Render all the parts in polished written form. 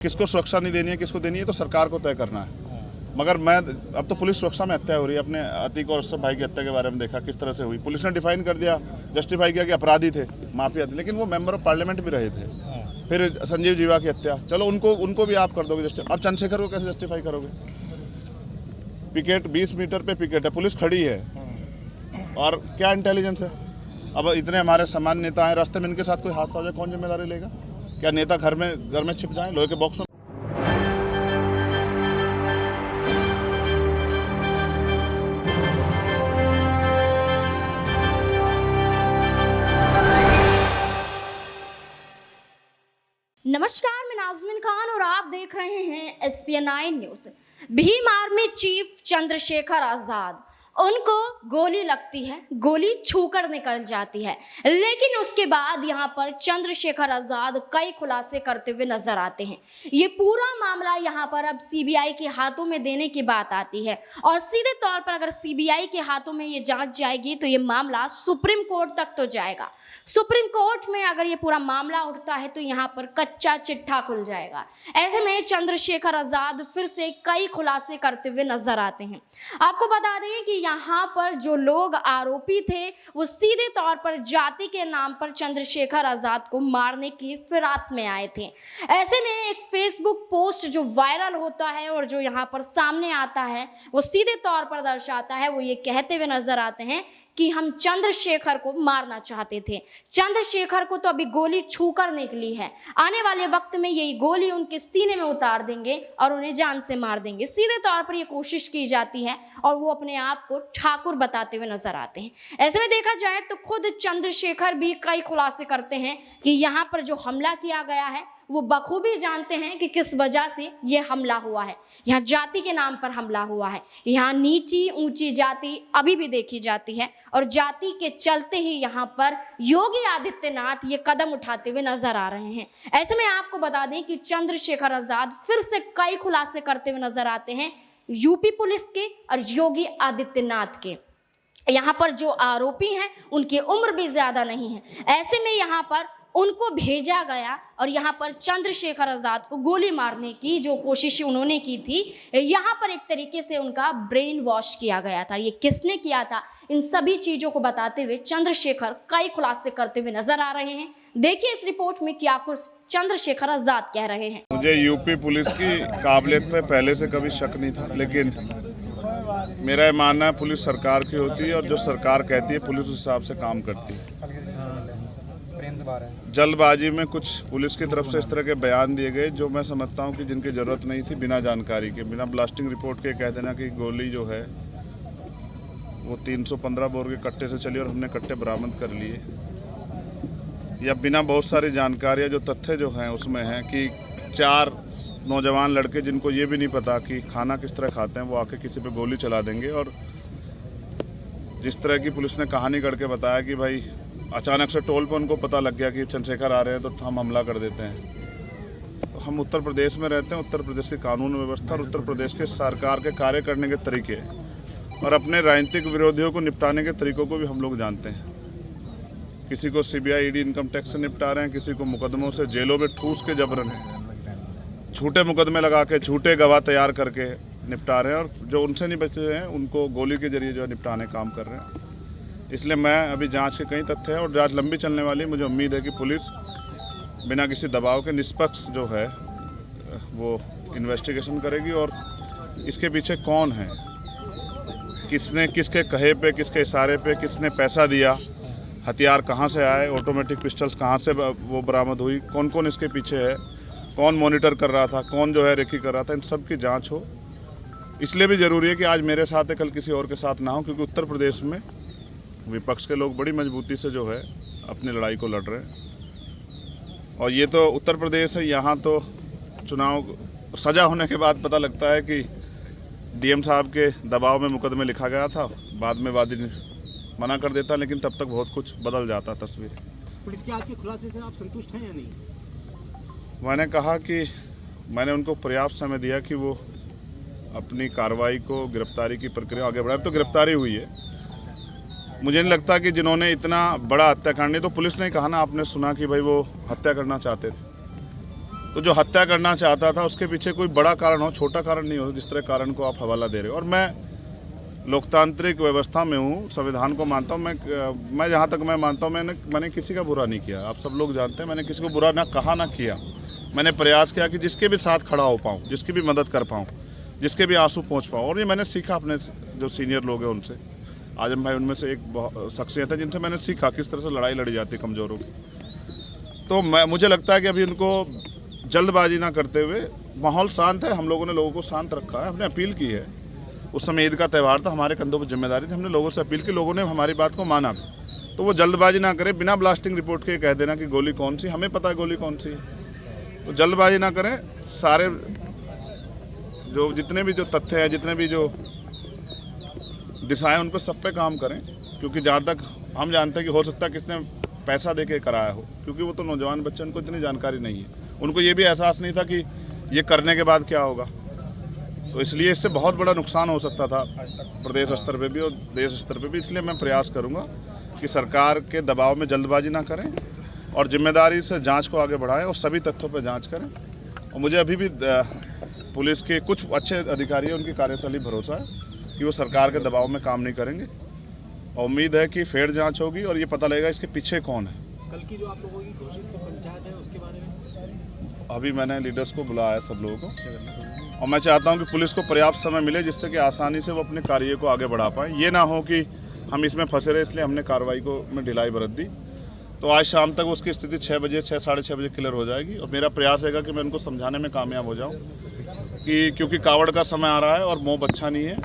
किसको सुरक्षा नहीं देनी है, किसको देनी है तो सरकार को तय करना है। मगर मैं अब तो पुलिस सुरक्षा में हत्या हो रही है। अपने अतीक और अशरफ भाई की हत्या के बारे में देखा किस तरह से हुई। पुलिस ने डिफाइन कर दिया, जस्टिफाई किया कि अपराधी थे, माफिया थे, लेकिन वो मेंबर ऑफ पार्लियामेंट भी रहे थे। फिर संजीव जीवा की हत्या, चलो उनको भी आप कर दोगे जस्टिफाई। अब चंद्रशेखर को कैसे जस्टिफाई करोगे? पिकेट 20 मीटर पे पिकेट है, पुलिस खड़ी है और क्या इंटेलिजेंस है? अब इतने हमारे सामान्य नेता हैं, रास्ते में इनके साथ कोई हादसा हो जाए कौन जिम्मेदारी लेगा? क्या नेता घर में छिप जाए लोहे के बॉक्स में? नमस्कार, मैं नाज़मीन खान और आप देख रहे हैं SPN9 news. Bhim Army chief Chandrashekhar Azad, उनको गोली लगती है, गोली छूकर निकल जाती है, लेकिन उसके बाद यहाँ पर चंद्रशेखर आज़ाद कई खुलासे करते हुए नजर आते हैं। ये पूरा मामला यहाँ पर अब CBI के हाथों में देने की बात आती है और सीधे तौर पर अगर CBI के हाथों में ये जांच जाएगी तो ये मामला सुप्रीम कोर्ट तक तो जाएगा। सुप्रीम कोर्ट में अगर ये पूरा मामला उठता है तो यहाँ पर कच्चा चिट्ठा खुल जाएगा। ऐसे में चंद्रशेखर आज़ाद फिर से कई खुलासे करते हुए नजर आते हैं। आपको बता दें कि यहाँ पर जो लोग आरोपी थे वो सीधे तौर पर जाति के नाम पर चंद्रशेखर आज़ाद को मारने की फिराक में आए थे। ऐसे में एक फेसबुक पोस्ट जो वायरल होता है और जो यहाँ पर सामने आता है वो सीधे तौर पर दर्शाता है, वो ये कहते हुए नजर आते हैं कि हम चंद्रशेखर को मारना चाहते थे। चंद्रशेखर को तो अभी गोली छूकर निकली है, आने वाले वक्त में यही गोली उनके सीने में उतार देंगे और उन्हें जान से मार देंगे। सीधे तौर पर यह कोशिश की जाती है और वो अपने आप को ठाकुर बताते हुए नजर आते हैं। ऐसे में देखा जाए तो खुद चंद्रशेखर भी कई खुलासे करते हैं कि यहाँ पर जो हमला किया गया है वो बखूबी जानते हैं कि किस वजह से ये हमला हुआ है। यहाँ जाति के नाम पर हमला हुआ है। यहाँ नीची ऊंची जाति अभी भी देखी जाती है और जाति के चलते ही यहाँ पर योगी आदित्यनाथ ये कदम उठाते हुए नजर आ रहे हैं। ऐसे में आपको बता दें कि चंद्रशेखर आज़ाद फिर से कई खुलासे करते हुए नजर आते हैं यूपी पुलिस के और योगी आदित्यनाथ के। यहाँ पर जो आरोपी हैं उनकी उम्र भी ज्यादा नहीं है। ऐसे में यहाँ पर उनको भेजा गया और यहाँ पर चंद्रशेखर आज़ाद को गोली मारने की जो कोशिश उन्होंने की थी, यहाँ पर एक तरीके से उनका ब्रेन वॉश किया गया था। ये किसने किया था, इन सभी चीज़ों को बताते हुए चंद्रशेखर कई खुलासे करते हुए नजर आ रहे हैं। देखिए इस रिपोर्ट में क्या कुछ चंद्रशेखर आज़ाद कह रहे हैं। मुझे यूपी पुलिस की काबिलियत पे पहले से कभी शक नहीं था, लेकिन मेरा ये मानना है पुलिस सरकार की होती है और जो सरकार कहती है पुलिस उस हिसाब से काम करती है। जल्दबाजी में कुछ पुलिस की तरफ से इस तरह के बयान दिए गए जो मैं समझता हूं कि जिनकी जरूरत नहीं थी, बिना जानकारी के, बिना ब्लास्टिंग रिपोर्ट के कह देना कि गोली जो है वो 315 बोर के कट्टे से चली और हमने कट्टे बरामद कर लिए, या बिना बहुत सारी जानकारी जो तथ्य जो हैं उसमें हैं कि 4 नौजवान लड़के जिनको ये भी नहीं पता कि खाना किस तरह खाते हैं वो आके किसी पे गोली चला देंगे। और जिस तरह की पुलिस ने कहानी करके बताया कि भाई अचानक से टोल पर उनको पता लग गया कि चंद्रशेखर आ रहे हैं तो हम हमला कर देते हैं। तो हम उत्तर प्रदेश में रहते हैं, उत्तर प्रदेश की कानून व्यवस्था और उत्तर प्रदेश के सरकार के कार्य करने के तरीके और अपने राजनीतिक विरोधियों को निपटाने के तरीकों को भी हम लोग जानते हैं। किसी को CBI ED इनकम टैक्स से निपटा रहे हैं, किसी को मुकदमों से जेलों में ठूस के जबरन झूठे मुकदमे लगा के झूठे गवाह तैयार करके निपटा रहे हैं, और जो उनसे नहीं बचे हैं उनको गोली के जरिए जो है निपटाने काम कर रहे हैं। इसलिए मैं अभी जांच के कई तथ्य हैं और जांच लंबी चलने वाली, मुझे उम्मीद है कि पुलिस बिना किसी दबाव के निष्पक्ष जो है वो इन्वेस्टिगेशन करेगी और इसके पीछे कौन है, किसने किसके कहे पे, किसके इशारे पे, किसने पैसा दिया, हथियार कहाँ से आए, ऑटोमेटिक पिस्टल्स कहाँ से वो बरामद हुई, कौन कौन इसके पीछे है, कौन मॉनिटर कर रहा था, कौन जो है रेकी कर रहा था, इन सब की जाँच हो। इसलिए भी ज़रूरी है कि आज मेरे साथ है, कल किसी और के साथ ना हो, क्योंकि उत्तर प्रदेश में विपक्ष के लोग बड़ी मजबूती से जो है अपनी लड़ाई को लड़ रहे हैं। और ये तो उत्तर प्रदेश है, यहाँ तो चुनाव सजा होने के बाद पता लगता है कि DM साहब के दबाव में मुकदमे लिखा गया था, बाद में वादी मना कर देता, लेकिन तब तक बहुत कुछ बदल जाता तस्वीर। पुलिस के आज के खुलासे से आप संतुष्ट हैं या नहीं? मैंने कहा कि मैंने उनको पर्याप्त समय दिया कि वो अपनी कार्रवाई को, गिरफ्तारी की प्रक्रिया आगे बढ़ाए। तो गिरफ्तारी हुई है। मुझे नहीं लगता कि जिन्होंने इतना बड़ा हत्याकांड, तो पुलिस ने कहा ना, आपने सुना कि भाई वो हत्या करना चाहते थे, तो जो हत्या करना चाहता था उसके पीछे कोई बड़ा कारण हो, छोटा कारण नहीं हो, जिस तरह कारण को आप हवाला दे रहे हो। और मैं लोकतांत्रिक व्यवस्था में हूँ, संविधान को मानता हूँ। मैं जहाँ तक मैं मानता हूँ, मैंने किसी का बुरा नहीं किया। आप सब लोग जानते हैं, मैंने किसी को बुरा ना कहा ना किया। मैंने प्रयास किया कि जिसके भी साथ खड़ा हो पाऊँ, जिसकी भी मदद कर पाऊँ, जिसके भी आंसू पहुँच पाऊँ। और ये मैंने सीखा अपने जो सीनियर लोग हैं उनसे। आजम भाई उनमें से एक शख्सियत है जिनसे मैंने सीखा किस तरह से लड़ाई लड़ी जाती है कमज़ोरों की। तो मुझे लगता है कि अभी उनको जल्दबाजी ना करते हुए, माहौल शांत है, हम लोगों ने लोगों को शांत रखा है, हमने अपील की है। उस समय ईद का त्यौहार था, हमारे कंधों पर जिम्मेदारी थी, हमने लोगों से अपील की, लोगों ने हमारी बात को माना भी। तो वो जल्दबाजी ना करें, बिना ब्लास्टिंग रिपोर्ट के कह देना कि गोली कौन सी, हमें पता है गोली कौन सी है। तो जल्दबाजी ना करें, सारे जो जितने भी जो तथ्य हैं, जितने भी जो दिशाएं, उन पर सब पे काम करें। क्योंकि जहाँ तक हम जानते हैं कि हो सकता है किसने पैसा दे के कराया हो, क्योंकि वो तो नौजवान बच्चे, उनको इतनी जानकारी नहीं है। उनको ये भी एहसास नहीं था कि ये करने के बाद क्या होगा। तो इसलिए इससे बहुत बड़ा नुकसान हो सकता था प्रदेश स्तर पे भी और देश स्तर पे भी। इसलिए मैं प्रयास करूंगा कि सरकार के दबाव में जल्दबाजी ना करें और जिम्मेदारी से जांच को आगे बढ़ाएं और सभी तथ्यों पर जांच करें। और मुझे अभी भी पुलिस के कुछ अच्छे अधिकारी हैं, उनकी कार्यशैली भरोसा है कि वो सरकार के दबाव में काम नहीं करेंगे। और उम्मीद है कि फेयर जाँच होगी और ये पता लगेगा इसके पीछे कौन है। कल की जो आप लोगों की घोषित पंचायत है उसके बारे में अभी मैंने लीडर्स को बुलाया है, सब लोगों को, और मैं चाहता हूं कि पुलिस को पर्याप्त समय मिले जिससे कि आसानी से वो अपने कार्य को आगे बढ़ा पाएँ। ये ना हो कि हम इसमें फंसे रहे, इसलिए हमने कार्रवाई को में ढिलाई बरत दी। तो आज शाम तक उसकी स्थिति 6 बजे 6 साढ़े 6 बजे क्लियर हो जाएगी। और मेरा प्रयास रहेगा कि मैं उनको समझाने में कामयाब हो जाऊँ कि क्योंकि कावड़ का समय आ रहा है और मोह अच्छा नहीं है,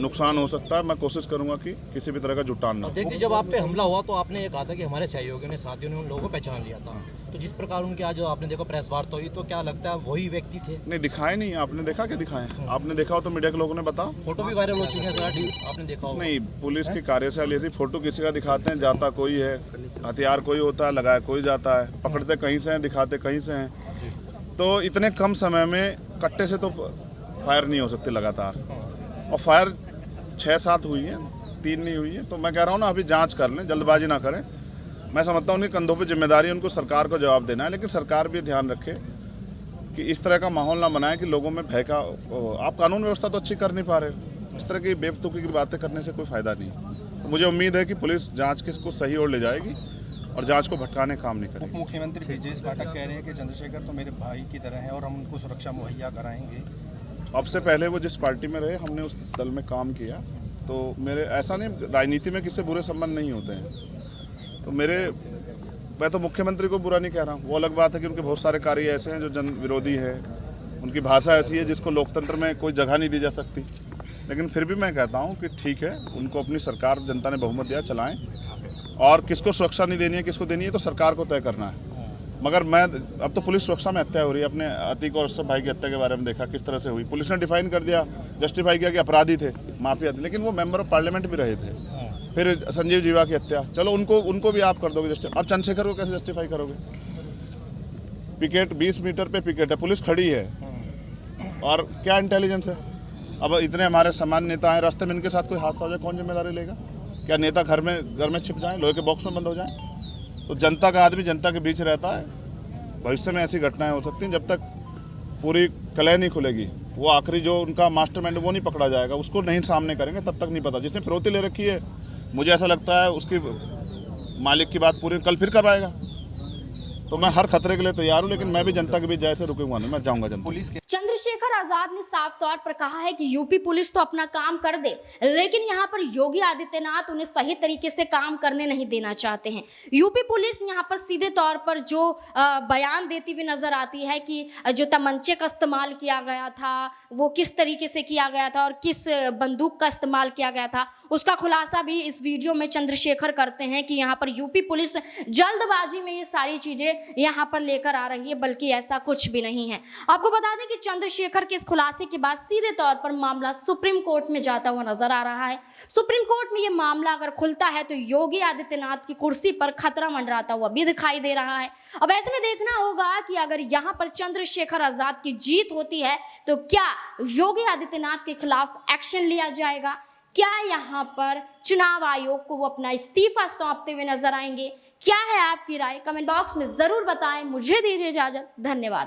नुकसान हो सकता है। मैं कोशिश करूंगा कि किसी भी तरह का जुटान ना हो। अध्यक्ष जी, जब आप पे हमला हुआ तो आपने ये कहा था कि हमारे सहयोगियों ने, साथियों ने उन लोगों को पहचान लिया था। तो जिस प्रकार उनके आज आपने देखा प्रेस वार्ता हुई, तो क्या लगता है वही व्यक्ति थे? नहीं, दिखाए नहीं। आपने देखा क्या दिखाए? आपने देखा हो तो मीडिया के लोगों ने बताओ। फोटो भी वायरल हो चुके हैं सर, आपने देखा होगा। नहीं, पुलिस की कार्यशैली ऐसी, फोटो किसी का दिखाते हैं, जाता कोई है, हथियार कोई होता है, लगाया कोई जाता है, पकड़ते कहीं से हैं, दिखाते कहीं से हैं। तो इतने कम समय में कट्टे से तो फायर नहीं हो सकती लगातार। और फायर 6-7 हुई है, 3 नहीं हुई है। तो मैं कह रहा हूँ ना, अभी जांच कर लें, जल्दबाजी ना करें। मैं समझता हूँ उनके कंधों पे जिम्मेदारी है, उनको सरकार को जवाब देना है। लेकिन सरकार भी ध्यान रखे कि इस तरह का माहौल ना बनाए कि लोगों में भय का। आप कानून व्यवस्था तो अच्छी कर नहीं पा रहे हो, इस तरह की बेवकूफ़ी की बातें करने से कोई फ़ायदा नहीं। तो मुझे उम्मीद है कि पुलिस जाँच के को सही ओर ले जाएगी और जाँच को भटकाने काम नहीं करेगी। मुख्यमंत्री ब्रजेश पाठक कह रहे हैं कि चंद्रशेखर तो मेरे भाई की तरह है और हम उनको सुरक्षा मुहैया कराएंगे। अब से पहले वो जिस पार्टी में रहे, हमने उस दल में काम किया। तो मेरे ऐसा नहीं, राजनीति में किसी बुरे संबंध नहीं होते हैं। तो मैं तो मुख्यमंत्री को बुरा नहीं कह रहा हूँ। वो अलग बात है कि उनके बहुत सारे कार्य ऐसे हैं जो जन विरोधी है, उनकी भाषा ऐसी है जिसको लोकतंत्र में कोई जगह नहीं दी जा सकती। लेकिन फिर भी मैं कहता हूँ कि ठीक है, उनको अपनी सरकार, जनता ने बहुमत दिया, चलाएं। और किसको सुरक्षा नहीं देनी है, किसको देनी है, तो सरकार को तय करना है। मगर अब तो पुलिस सुरक्षा में हत्या हो रही है। अपने अतीक और अशरफ भाई की हत्या के बारे में देखा किस तरह से हुई। पुलिस ने डिफाइन कर दिया, जस्टिफाई किया कि अपराधी थे, माफिया थे, लेकिन वो मेंबर ऑफ पार्लियामेंट भी रहे थे। फिर संजीव जीवा की हत्या, चलो उनको भी आप कर दोगे जस्टिफाई। अब चंद्रशेखर को कैसे जस्टिफाई करोगे? पिकेट 20 मीटर पे पिकेट है, पुलिस खड़ी है, और क्या इंटेलिजेंस है? अब इतने हमारे सामान्य नेता हैं, रास्ते में इनके साथ कोई हादसा हो जाए, कौन जिम्मेदारी लेगा? क्या नेता घर में छिप जाएं, लोहे के बॉक्स में बंद हो जाएं? तो जनता का आदमी जनता के बीच रहता है। भविष्य में ऐसी घटनाएं हो सकती हैं। जब तक पूरी कलह नहीं खुलेगी, वो आखिरी जो उनका मास्टरमाइंड वो नहीं पकड़ा जाएगा, उसको नहीं सामने करेंगे, तब तक नहीं पता। जिसने फिरौती ले रखी है, मुझे ऐसा लगता है उसकी मालिक की बात पूरी कल फिर करवाएगा। तो मैं हर खतरे के लिए तैयार हूँ, लेकिन मैं भी जनता के बीच जैसे रुकूंगा नहीं, मैं जाऊंगा जनता। पुलिस के चंद्रशेखर आजाद ने साफ तौर पर कहा है कि यूपी पुलिस तो अपना काम कर दे, लेकिन यहाँ पर योगी आदित्यनाथ उन्हें सही तरीके से काम करने नहीं देना चाहते हैं। यूपी पुलिस यहाँ पर सीधे तौर पर जो बयान देती हुई नजर आती है कि जो तमंचे का इस्तेमाल किया गया था वो किस तरीके से किया गया था और किस बंदूक का इस्तेमाल किया गया था, उसका खुलासा भी इस वीडियो में चंद्रशेखर करते हैं कि यहाँ पर यूपी पुलिस जल्दबाजी में ये सारी चीजें यहाँ पर लेकर आ रही है, बल्कि ऐसा कुछ भी नहीं है। आपको बता दें कि चंद्रशेखर के इस खुलासे के बाद सीधे तौर पर मामला सुप्रीम कोर्ट में जाता हुआ नजर आ रहा है। सुप्रीम कोर्ट में ये मामला अगर खुलता है तो योगी आदित्यनाथ की कुर्सी पर खतरा मंडराता हुआ भी दिखाई दे रहा है। अब ऐसे में देखना होगा कि अगर यहाँ पर चंद्रशेखर आजाद की जीत होती है तो क्या योगी आदित्यनाथ के खिलाफ एक्शन लिया जाएगा? क्या यहाँ पर चुनाव आयोग को वो अपना इस्तीफा सौंपते हुए नजर आएंगे? क्या है आपकी राय? कमेंट बॉक्स में जरूर बताएं। मुझे दीजिए इजाजत, धन्यवाद।